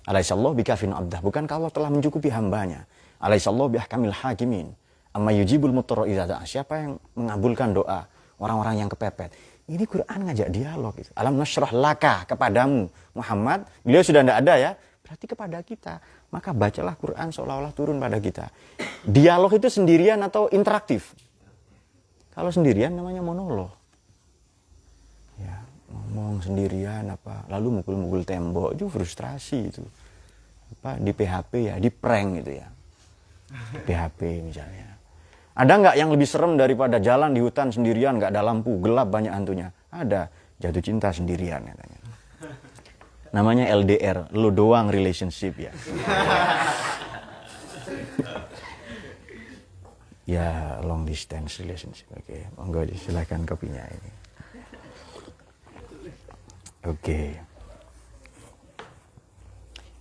Alaihissallahu bikafin abdah. Bukankah Allah telah mencukupi hambanya? Alaihissallahu bihkamil hakimin. Amma yujibul mutarra idza da'a. Siapa yang mengabulkan doa orang-orang yang kepepet? Ini Quran ngajak dialog. Alam nasyrah laka kepadamu Muhammad. Beliau sudah tidak ada ya. Berarti kepada kita. Maka bacalah Quran seolah-olah turun pada kita. Dialog itu sendirian atau interaktif? Kalau sendirian namanya monolog. Ya, ngomong sendirian lalu mukul-mukul tembok itu frustrasi itu. Di PHP ya, di prank gitu ya. PHP misalnya. Ada nggak yang lebih serem daripada jalan di hutan sendirian, nggak ada lampu, gelap banyak hantunya? Ada. Jatuh cinta sendirian katanya. Namanya LDR, lo doang relationship ya. Ya, long distance relationship. Oke, monggo silakan kopinya ini. Oke.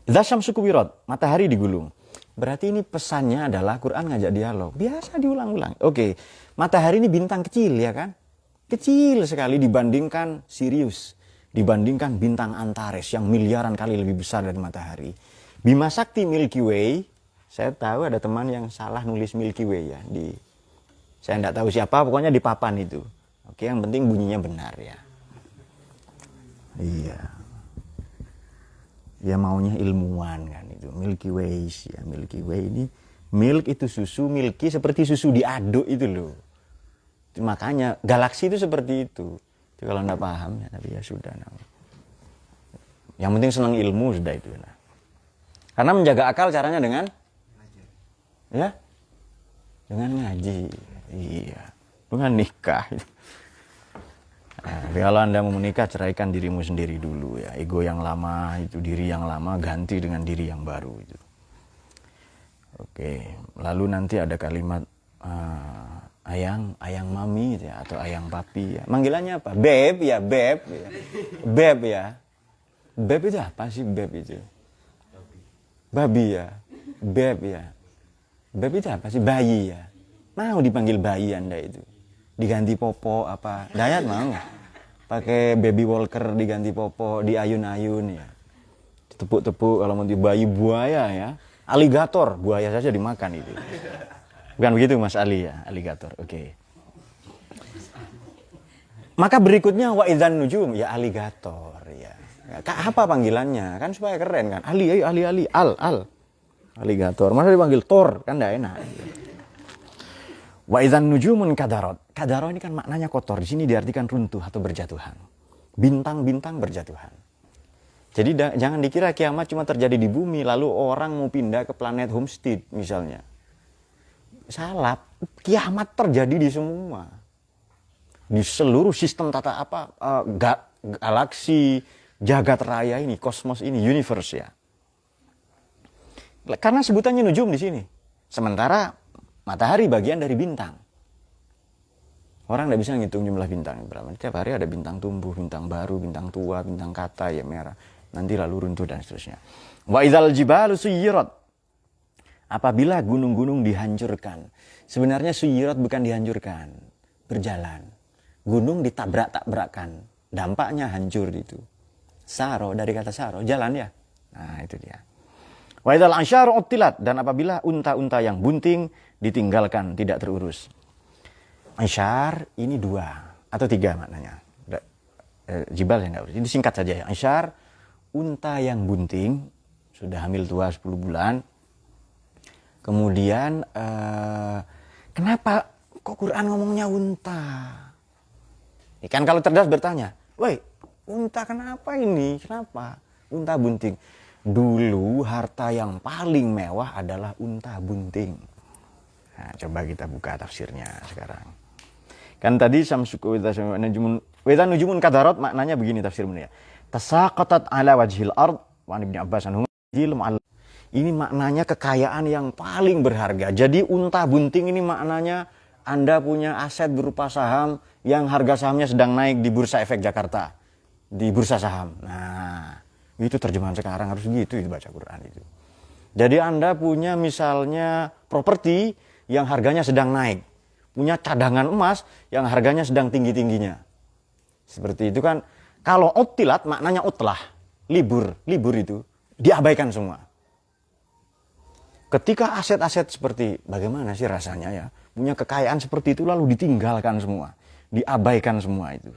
Idza syamsu kuwirat, matahari digulung. Berarti ini pesannya adalah Quran ngajak dialog. Biasa diulang-ulang. Oke. Matahari ini bintang kecil ya kan? Kecil sekali dibandingkan Sirius. Dibandingkan bintang Antares yang miliaran kali lebih besar dari matahari. Bima Sakti Milky Way, saya tahu ada teman yang salah nulis Milky Way ya saya enggak tahu siapa, pokoknya di papan itu. Oke, yang penting bunyinya benar ya. Iya. Ya maunya ilmuwan kan itu. Milky Way ya, Milky Way ini milk itu susu, milky seperti susu diaduk itu loh. Makanya galaksi itu seperti itu. Jadi kalau enggak paham ya, tapi ya sudah. Yang penting senang ilmu sudah itu. Nah. Karena menjaga akal caranya dengan ya, dengan ngaji. Iya, dengan nikah. Nah, kalau Anda mau menikah, ceraikan dirimu sendiri dulu ya. Ego yang lama, itu diri yang lama, ganti dengan diri yang baru itu. Oke, lalu nanti ada kalimat ayang mami ya, atau ayang papi ya. Manggilannya apa? Beb ya, beb ya. Beb ya. Beb itu apa sih beb itu? Babi ya. Beb ya. Beb itu apa sih? Bayi ya. Mau dipanggil bayi Anda itu? Diganti popo apa? Dayat mau. Pakai baby walker diganti popo, diayun-ayun ya. Ditepuk-tepuk kalau mau bayi buaya ya. Aligator, buaya saja dimakan itu. Bukan begitu Mas Ali ya, aligator. Oke. Maka berikutnya wa idzan nujum ya aligator ya. Apa panggilannya? Kan supaya keren kan. Ali, ayo ali, al. Aligator. Masa dipanggil Thor? Kan enggak enak. Wa idzan nujumun kadarat. Kadarat ini kan maknanya kotor. Di sini diartikan runtuh atau berjatuhan. Bintang-bintang berjatuhan. Jadi jangan dikira kiamat cuma terjadi di bumi lalu orang mau pindah ke planet Homestead misalnya. Salah. Kiamat terjadi di semua. Di seluruh sistem tata galaksi, jagat raya ini, kosmos ini, universe ya. Karena sebutannya nujum di sini. Sementara matahari bagian dari bintang. Orang tidak bisa ngitung jumlah bintang berapa. Tiap hari ada bintang tumbuh, bintang baru, bintang tua, bintang kata ya merah. Nanti lalu runtuh dan seterusnya. Wa idzal jibalu suyirat. Apabila gunung-gunung dihancurkan. Sebenarnya suyirat bukan dihancurkan, berjalan. Gunung ditabrak-tabrakkan. Dampaknya hancur itu. Saro dari kata saro, jalan ya. Nah, itu dia. Wa idzal ansyaru uttilat, dan apabila unta-unta yang bunting ditinggalkan tidak terurus. Ansyar ini 2 atau 3 maknanya. Jibal saya enggak urus. Ini singkat saja ya. Ansyar unta yang bunting sudah hamil tua 10 bulan. Kemudian kenapa kok Quran ngomongnya unta? Kan kalau cerdas bertanya, "Woi, unta kenapa ini? Kenapa? Unta bunting." Dulu harta yang paling mewah adalah unta bunting. Nah, coba kita buka tafsirnya sekarang. Kan tadi samsuku wa nujumun kadarat maknanya begini tafsirnya. Tasaqatat ala wajhil ard wa Ibnu Abbas anhu. Ini maknanya kekayaan yang paling berharga. Jadi unta bunting ini maknanya Anda punya aset berupa saham yang harga sahamnya sedang naik di Bursa Efek Jakarta. Di bursa saham. Nah, itu terjemahan sekarang harus gitu itu baca Quran itu. Jadi Anda punya misalnya properti yang harganya sedang naik. Punya cadangan emas yang harganya sedang tinggi-tingginya. Seperti itu kan. Kalau uttilat maknanya utlah. Libur itu diabaikan semua. Ketika aset-aset seperti bagaimana sih rasanya ya. Punya kekayaan seperti itu lalu ditinggalkan semua. Diabaikan semua itu.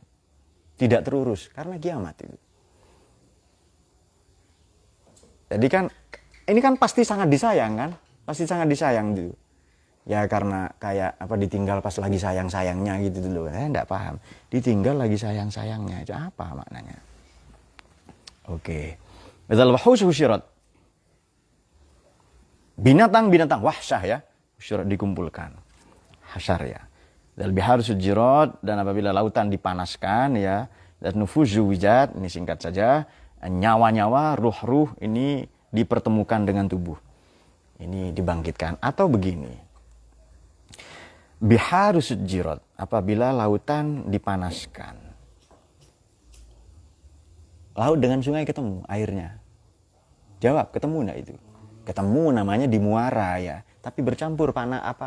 Tidak terurus karena kiamat itu. Jadi kan ini kan pasti sangat disayang kan? Pasti sangat disayang gitu. Ya karena kayak apa ditinggal pas lagi sayang-sayangnya gitu dulu. Enggak paham. Ditinggal lagi sayang-sayangnya itu apa maknanya? Oke. Badzal wahus husyirat. Binatang-binatang wahsyah ya. Husyirat dikumpulkan. Hasyar ya. Dal bihar sujirat, dan apabila lautan dipanaskan ya, dan nufuzu wijat, ini singkat saja, nyawa-nyawa, ruh-ruh ini dipertemukan dengan tubuh. Ini dibangkitkan. Atau begini. Bihar sujirat, apabila lautan dipanaskan. Laut dengan sungai ketemu airnya. Jawab, ketemu enggak itu? Ketemu, namanya di muara ya. Tapi bercampur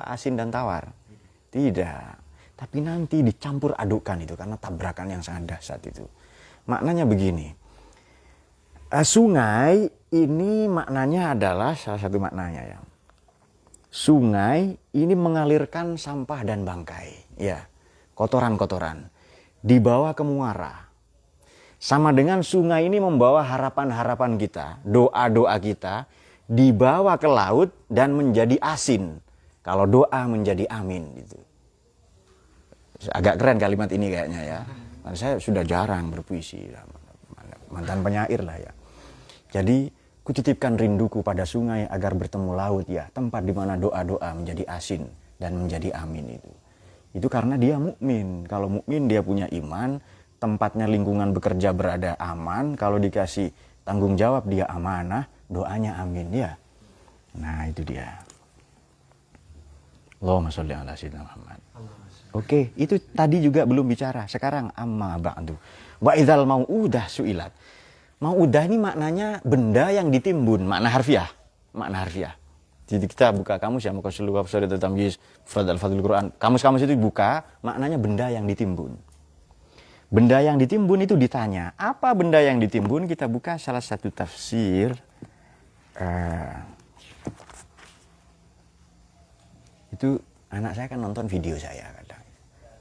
asin dan tawar. Tidak. Tapi nanti dicampur adukkan itu karena tabrakan yang sangat dahsyat itu. Maknanya begini. Sungai ini maknanya adalah salah satu maknanya ya. Sungai ini mengalirkan sampah dan bangkai, ya. Kotoran-kotoran dibawa ke muara. Sama dengan sungai ini membawa harapan-harapan kita, doa-doa kita dibawa ke laut dan menjadi asin. Kalau doa menjadi amin gitu. Agak keren kalimat ini kayaknya ya. Saya sudah jarang berpuisi, mantan penyair lah ya. Jadi kutitipkan rinduku pada sungai agar bertemu laut ya, tempat di mana doa-doa menjadi asin dan menjadi amin itu. Itu karena dia mukmin. Kalau mukmin dia punya iman, tempatnya lingkungan bekerja berada aman, kalau dikasih tanggung jawab dia amanah, doanya amin ya. Nah, itu dia. Allahumma sholli ala sayyidina Muhammad. Oke, itu tadi juga belum bicara. Sekarang amma ba'du. Wa idzal mau'udah su'ilat. Mau'udah ini maknanya benda yang ditimbun, makna harfiah. Makna harfiah. Jadi kita buka kamus ya, Muqassilu wa Fasad Tamyiz, Mufrad al-Fadlul Quran. Kamus-kamus itu buka, maknanya benda yang ditimbun. Benda yang ditimbun itu ditanya, apa benda yang ditimbun? Kita buka salah satu tafsir. Itu anak saya kan nonton video saya kadang.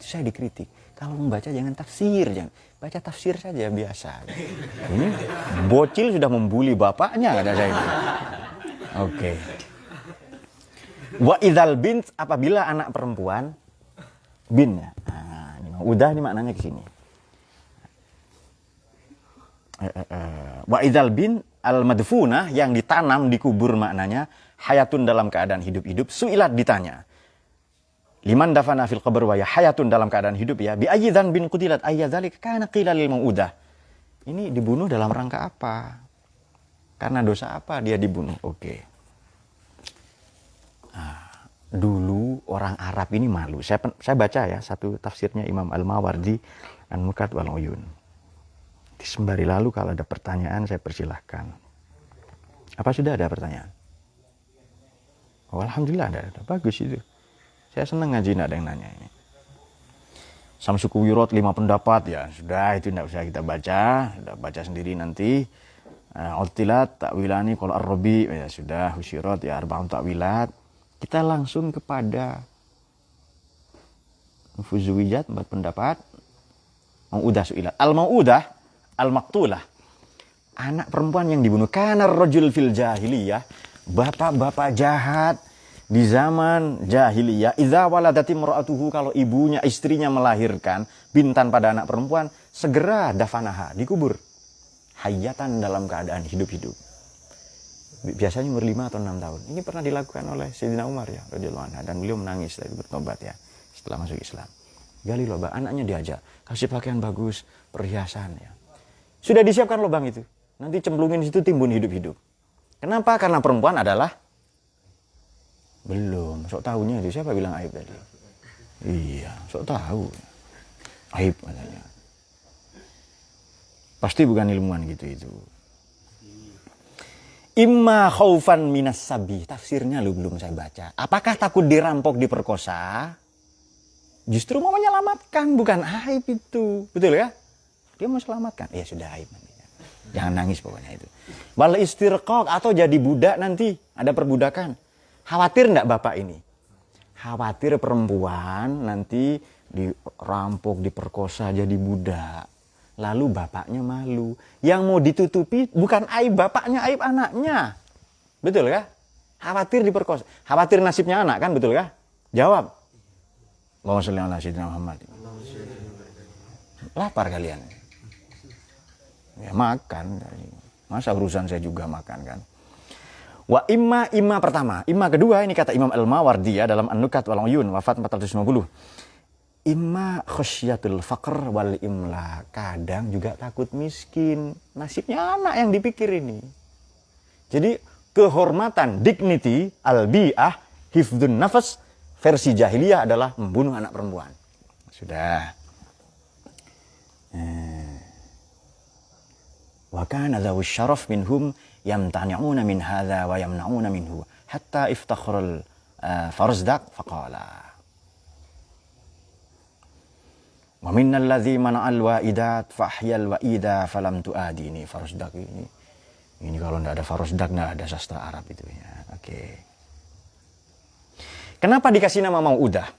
Itu saya dikritik. Kalau membaca jangan tafsir, jangan baca tafsir saja biasa. Ini bocil sudah membuli bapaknya kata saya. Oke. Wa idzal bint, apabila anak perempuan bin ya. Nah, ini udah ini maknanya ke sini. Wa idzal bin al-madfunah, yang ditanam dikubur, maknanya hayatun dalam keadaan hidup-hidup, su'ilat ditanya. Liman dafana fil qabr wa hayatun dalam keadaan hidup ya. Bi ayyidzan bin qutilat ayyadzalik kana qila lil mau'udah. Ini dibunuh dalam rangka apa? Karena dosa apa dia dibunuh? Oke. Nah, dulu orang Arab ini malu. Saya baca ya satu tafsirnya Imam Al-Mawardi An-Nukat wal Uyun. Di sembari lalu kalau ada pertanyaan saya persilahkan. Apa sudah ada pertanyaan? Oh, alhamdulillah ada. Bagus itu. Saya senang ngaji, tidak ada yang nanya ini. Samsuku Wirot 5 pendapat ya sudah, itu tidak usah kita baca, sudah baca sendiri nanti. Utilat takwilani qol ar-rabi ya sudah, Husyirat ya arba'un takwilat. Kita langsung kepada Fuzuwijat 4 pendapat. Mau'udah su'ilat. Al-mau'udah al-maqtulah. Anak perempuan yang dibunuh kana rajul fil jahiliyah. Bapak-bapak jahat di zaman jahiliyah, idza waladati imra'atuhu, kalau ibunya, istrinya melahirkan bintan pada anak perempuan, segera dafanaha, dikubur. Hayatan, dalam keadaan hidup-hidup. Biasanya umur 5 atau 6 tahun. Ini pernah dilakukan oleh Sayyidina Umar ya, radhiyallahu anhu, dan beliau menangis dari bertobat ya setelah masuk Islam. Gali lubang, anaknya diajak, kasih pakaian bagus, perhiasan ya. Sudah disiapkan lubang itu. Nanti cemplungin situ, timbun hidup-hidup. Kenapa? Karena perempuan adalah belum, sok tahunya itu. Siapa bilang aib tadi? Iya, sok tahu. Aib katanya. Pasti bukan ilmuwan gitu itu. Imma khaufan minas sabi. Tafsirnya lu belum saya baca. Apakah takut dirampok, diperkosa? Justru mau menyelamatkan, bukan aib itu. Betul ya? Dia mau selamatkan. Ya sudah, aib nanti. Jangan nangis pokoknya itu. Wal istirqaq, atau jadi budak nanti. Ada perbudakan. Khawatir enggak bapak ini? Khawatir perempuan nanti dirampok, diperkosa, jadi budak. Lalu bapaknya malu. Yang mau ditutupi bukan aib bapaknya, aib anaknya. Betul kah? Khawatir diperkosa. Khawatir nasibnya anak kan, betul kah? Jawab. Allahumma sholli ala sayyidina Muhammad. Lapar kalian? Ya makan. Masa urusan saya juga makan kan? Wa imma pertama, imma kedua, ini kata Imam Al-Mawardi ya dalam An-Nukat wal Uyun, wafat 450. Imma khasyatul faqr wal imla, kadang juga takut miskin. Nasibnya anak yang dipikir ini. Jadi kehormatan, dignity, al-bi'ah, hifdzun nafas, versi jahiliyah adalah membunuh anak perempuan. Sudah. Wa kana dzawu syaraf minhum yamtani'una min hadza wa yamna'una minhu hatta iftakhara Faruzdaq faqala wa minnal ladzi mana'al wa'idat fahyal wa'ida falam tu'adini. Faruzdaq ini kalau enggak ada Faruzdaq enggak ada sastra Arab itu ya. Oke. Kenapa dikasih nama Mau'udah?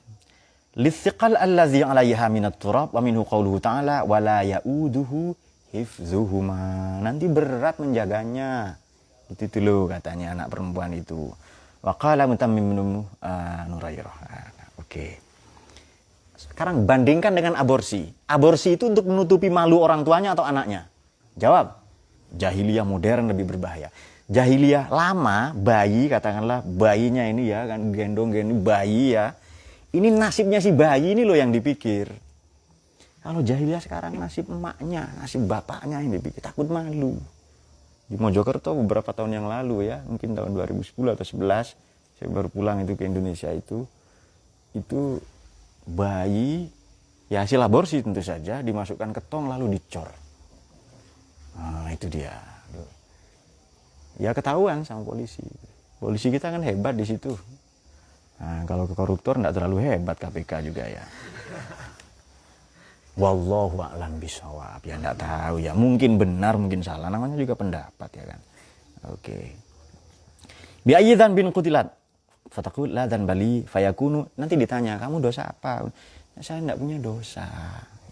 Lithiqal allazi 'alaiha minat turab wa minhu qauluhu ta'ala wa la ya'uduhu hifzuhuma. Nanti berat menjaganya. Itu dulu katanya anak perempuan itu. Wa qala Mutammim bin Nurairah. Oke. Sekarang bandingkan dengan aborsi. Aborsi itu untuk menutupi malu orang tuanya atau anaknya? Jawab. Jahiliyah modern lebih berbahaya. Jahiliyah lama, bayi katakanlah bayinya ini ya kan gendong-gendong bayi ya. Ini nasibnya si bayi ini loh yang dipikir. Kalau jahiliyah sekarang nasib emaknya, nasib bapaknya yang dipikir, takut malu. Di Mojokerto beberapa tahun yang lalu ya, mungkin tahun 2010 atau 11, saya baru pulang itu ke Indonesia itu bayi ya hasil aborsi tentu saja dimasukkan ke tong lalu dicor. Nah, itu dia. Ya ketahuan sama polisi. Polisi kita kan hebat di situ. Nah, kalau ke koruptor enggak terlalu hebat KPK juga ya. Wallahu a'lam bishawab. Ya enggak tahu ya. Mungkin benar, mungkin salah. Namanya juga pendapat ya kan. Oke. Bi ayyidan bin qutilat. Fataqul la dan bali fayakunu. Nanti ditanya, kamu dosa apa? Saya enggak punya dosa.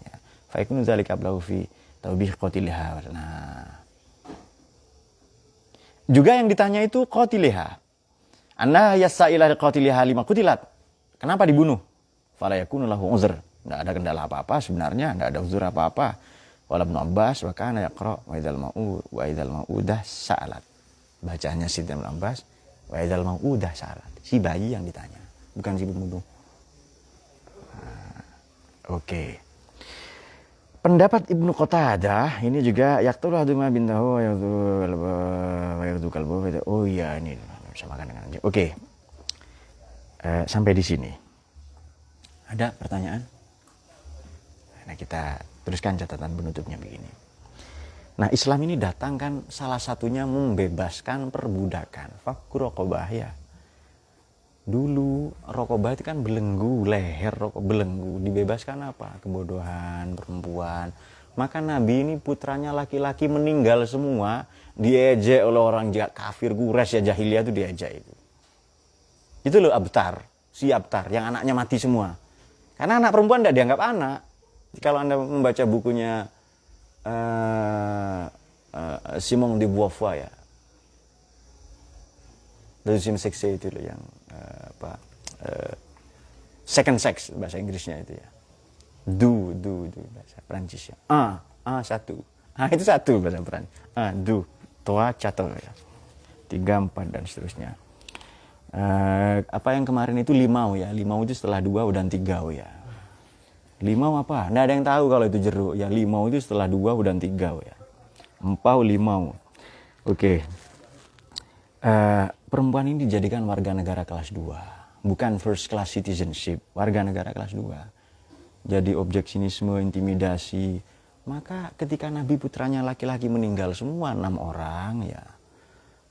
Ya. Fayakunu dzalika blahu fi taubih qatilha. Nah. Juga yang ditanya itu qatilha. Anna yasailah qatilha lima qutilat. Kenapa dibunuh? Fala yakunu lahu uzr. Tidak ada kendala apa-apa sebenarnya, tidak ada uzur apa-apa. Wala Ibnu Abbas wa kana yaqra wa idzal mau'udah sa'alat. Bacanya si Ibnu Abbas wa idzal mau'udah sa'alat. Si bayi yang ditanya, bukan si pembunuh. Oke. Pendapat Ibnu Qatadah ini juga yaqtul haduma bintahu wa yaqtul kalbu. Oh iya ini sama dengan anjing. Oke. Sampai di sini. Ada pertanyaan? Nah, kita teruskan catatan penutupnya begini. Nah, Islam ini datang kan salah satunya membebaskan perbudakan. Fakku rokobah ya. Dulu rokobah itu kan belenggu, leher rokok belenggu. Dibebaskan apa? Kebodohan, perempuan. Maka Nabi ini putranya laki-laki meninggal semua. Diejek oleh orang kafir Quraisy ya jahiliyah itu diejek itu. Itu loh Abtar, si Abtar yang anaknya mati semua. Karena anak perempuan tidak dianggap anak. Kalau Anda membaca bukunya Simon de Beauvoir ya, Deuxième sexe itu loh yang second sex bahasa Inggrisnya itu ya, do bahasa Prancis ya, satu, itu satu bahasa Prancis, do, trois, quatre ya, 3, 4 dan seterusnya. Apa yang kemarin itu limau ya, limau itu setelah 2 udah 3 ya. Limau apa? Nggak ada yang tahu kalau itu jeruk. Ya limau itu setelah 2 udah 3 ya. Empau limau. Oke. Perempuan ini dijadikan warga negara kelas 2. Bukan first class citizenship. Warga negara kelas 2. Jadi objek sinisme, intimidasi. Maka ketika Nabi putranya laki-laki meninggal semua 6 orang ya.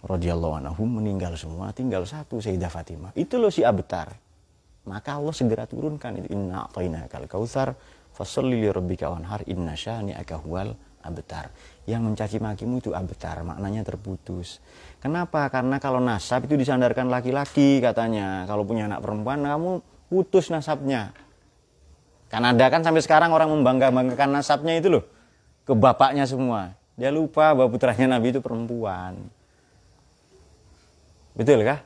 Radhiyallahu anhum meninggal semua. Tinggal 1 Sayyidah Fatimah. Itu loh si Abtar. Maka Allah segera turunkan itu inna a'tainakal kautsar fasholli li rabbika wanhar inna syani'aka huwal abtar. Yang mencaci makimu itu abtar, maknanya terputus. Kenapa? Karena kalau nasab itu disandarkan laki-laki katanya. Kalau punya anak perempuan kamu putus nasabnya. Kan ada kan sampai sekarang orang membangga-banggakan nasabnya itu loh ke bapaknya semua. Dia lupa bahwa putranya Nabi itu perempuan. Betul kah?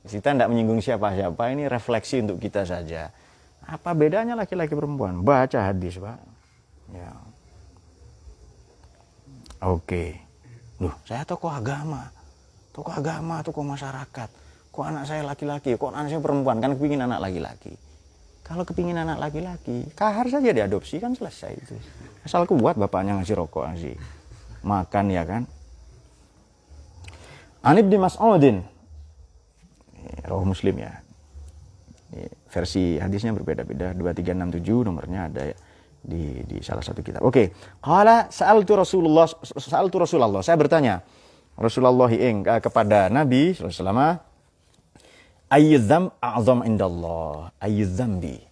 Kita tidak menyinggung siapa-siapa, ini refleksi untuk kita saja. Apa bedanya laki-laki perempuan? Baca hadis, Pak. Ya. Oke. Loh, saya tokoh agama, tokoh masyarakat. Kok anak saya laki-laki, kok anak saya perempuan? Kan kepingin anak laki-laki. Kalau kepingin anak laki-laki, kahar saja diadopsi kan selesai itu. Asal kuat bapaknya ngasih rokok, ngasih makan ya kan. An Ibnu Mas'udin Rawi Muslim ya. Ini versi hadisnya berbeda-beda 2367 nomornya ada ya. di salah satu kitab. Oke. Qala sa'altu Rasulullah. Saya bertanya Rasulullah kepada Nabi sallallahu alaihi wasallam, ayyudzam a'zam indallah? Ayyudzambi?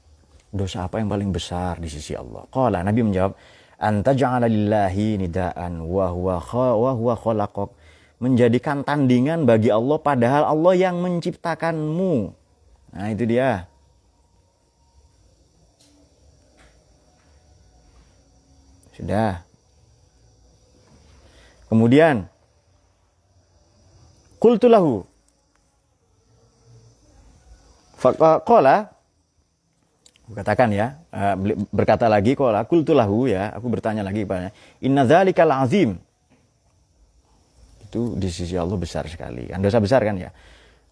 Dosa apa yang paling besar di sisi Allah? Qala, Nabi menjawab, anta ja'ala lillahi nidaan wa huwa khalaqak. Menjadikan tandingan bagi Allah padahal Allah yang menciptakanmu. Nah, itu dia. Sudah. Kemudian qultu lahu. Faqala, katakan ya, berkata lagi, qala qultu lahu, ya, aku bertanya lagi kepadanya, inna dzalikal azim. Itu di sisi Allah besar sekali. Kan dosa besar kan ya.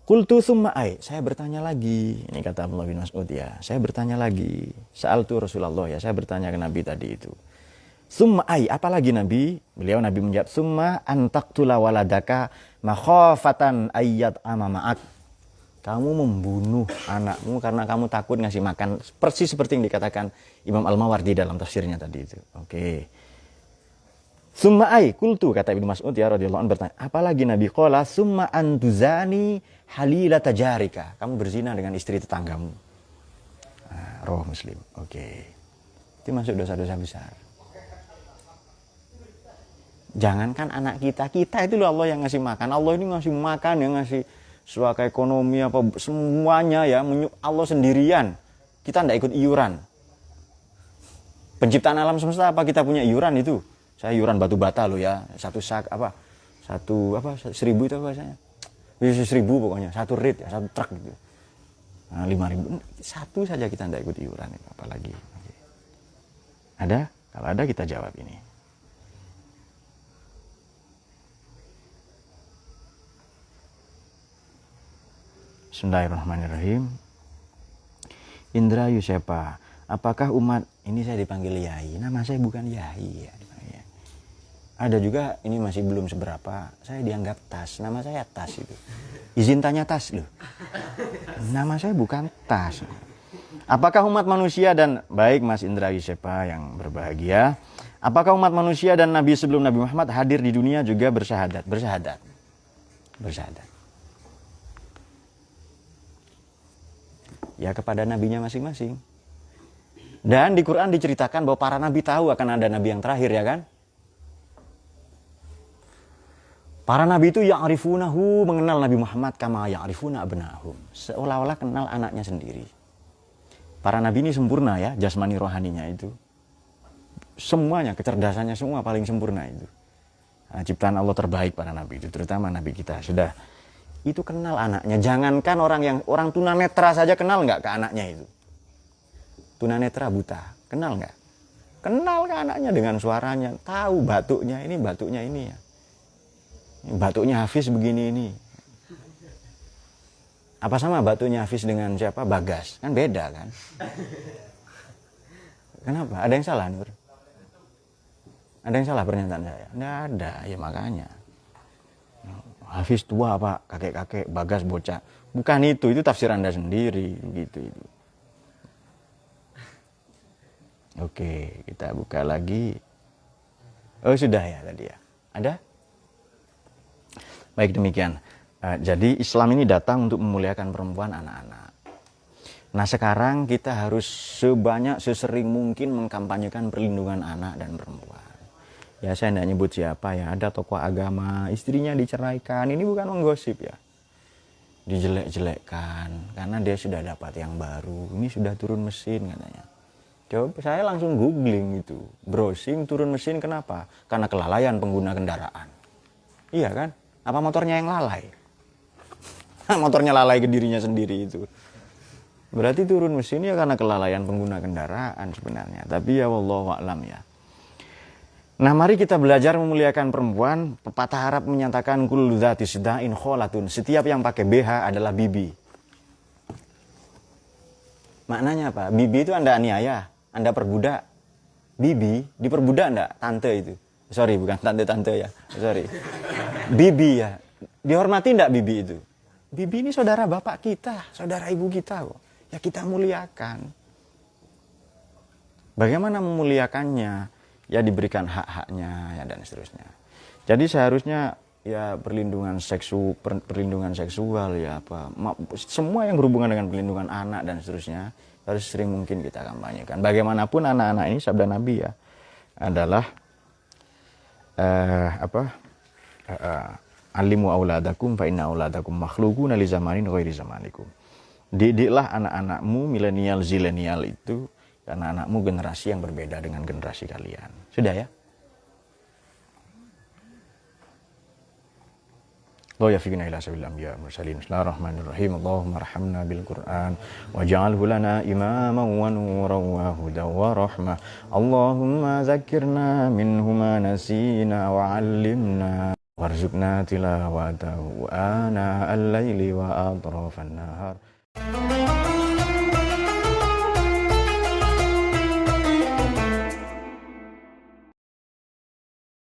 Qultu tsumma ai, saya bertanya lagi. Ini kata Abdullah bin Mas'ud ya. Saya bertanya lagi. Sa'altu Rasulullah ya, saya bertanya ke Nabi tadi itu. Tsumma ai, apalagi Nabi? Beliau Nabi menjawab, tsumma antaqtula waladaka makhafatan ayyat amama'ak. Kamu membunuh anakmu karena kamu takut ngasih makan. Persis seperti yang dikatakan Imam Al-Mawardi dalam tafsirnya tadi itu. Oke. Summa ai kultu, kata Ibnu Mas'ud ya radhiyallahu anhu bertanya, apalagi Nabi? Qala summa antuzani halilata jarika. Kamu berzina dengan istri tetanggamu. Nah, Rawah Muslim. Oke. Itu masuk dosa-dosa besar. Jangankan anak kita itu loh Allah yang ngasih makan. Allah ini ngasih makan, yang ngasih suaka ekonomi apa semuanya ya, Allah sendirian. Kita tidak ikut iuran. Penciptaan alam semesta apa kita punya iuran itu? Saya iuran batu bata loh ya, 1,000 itu apa bahasanya? 1.000 pokoknya, 1 rit ya, 1 truk gitu. Nah, 5.000, satu saja kita tidak ikut iuran, apalagi. Ada? Kalau ada kita jawab ini. Bismillahirrahmanirrahim. Indra Yusepa, apakah umat ini, saya dipanggil Yai, nama saya bukan Yai ya. Ada juga ini masih belum seberapa, saya dianggap Tas, nama saya Tas itu. Izin tanya Tas loh. Nama saya bukan Tas. Apakah umat manusia dan baik Mas Indra Yusepa yang berbahagia, apakah umat manusia dan Nabi sebelum Nabi Muhammad hadir di dunia juga bersyahadat? Ya kepada nabinya masing-masing. Dan di Quran diceritakan bahwa para nabi tahu akan ada nabi yang terakhir ya kan? Para nabi itu ya'rifunahu, mengenal Nabi Muhammad kama ya'rifuna abnahum. Seolah-olah kenal anaknya sendiri. Para nabi ini sempurna ya, jasmani rohaninya itu. Semuanya, kecerdasannya semua paling sempurna itu. Nah, ciptaan Allah terbaik para nabi itu, terutama nabi kita. Sudah, itu kenal anaknya. Jangankan orang tunanetra saja kenal nggak ke anaknya itu. Tunanetra buta, kenal nggak? Kenal ke anaknya dengan suaranya, tahu batuknya ini ya. Batuknya Hafiz begini ini. Apa sama batuknya Hafiz dengan siapa? Bagas. Kan beda kan? Kenapa? Ada yang salah Nur? Ada yang salah pernyataan saya? Nggak ada, ya makanya. Hafiz tua Pak, kakek-kakek, Bagas bocah. Bukan itu tafsir Anda sendiri gitu itu. Oke, kita buka lagi. Oh sudah ya tadi ya. Ada? Baik demikian. Jadi Islam ini datang untuk memuliakan perempuan, anak-anak. Nah sekarang kita harus sesering mungkin mengkampanyekan perlindungan anak dan perempuan. Ya saya tidak nyebut siapa ya, ada tokoh agama, istrinya diceraikan, ini bukan menggosip ya. Dijelek-jelekkan, karena dia sudah dapat yang baru, ini sudah turun mesin katanya. Coba saya langsung googling itu, browsing turun mesin kenapa? Karena kelalaian pengguna kendaraan. Iya kan? Apa motornya yang lalai? Motornya lalai ke dirinya sendiri itu. Berarti turun mesin ya karena kelalaian pengguna kendaraan sebenarnya. Tapi ya wallahu a'lam ya. Nah mari kita belajar memuliakan perempuan. Pepatah Arab menyatakan kullu dzati sida'in kholatun. Setiap yang pakai BH adalah bibi. Maknanya apa? Bibi itu Anda aniaya, Anda perbudak. Bibi diperbudak enggak? Tante itu. Sorry bukan tante-tante ya. Sorry. Bibi ya. Dihormati enggak bibi itu? Bibi ini saudara bapak kita, saudara ibu kita kok. Ya kita muliakan. Bagaimana memuliakannya? Ya diberikan hak-haknya ya dan seterusnya. Jadi seharusnya ya perlindungan seksual ya apa semua yang berhubungan dengan perlindungan anak dan seterusnya harus sering mungkin kita kampanyekan. Bagaimanapun anak-anak ini sabda Nabi ya adalah alimu auladakum fa inna auladakum makhluquna li zamanin ghairi zamanikum. Didiklah anak-anakmu milenial zilenial itu karena anakmu generasi yang berbeda dengan generasi kalian. Sudah ya? Allah yafiqna ila sabilil anbiya mursalin. Bismillahirrahmanirrahim. Allahumma arhamna bil Qur'an waj'alhu lana imaman wa nuran wa hudan wa rahmah. Allahumma zakkirna minhu ma nasina wa 'allimna warzuqna tilawatahu ana al-laili wa atrafan nahar.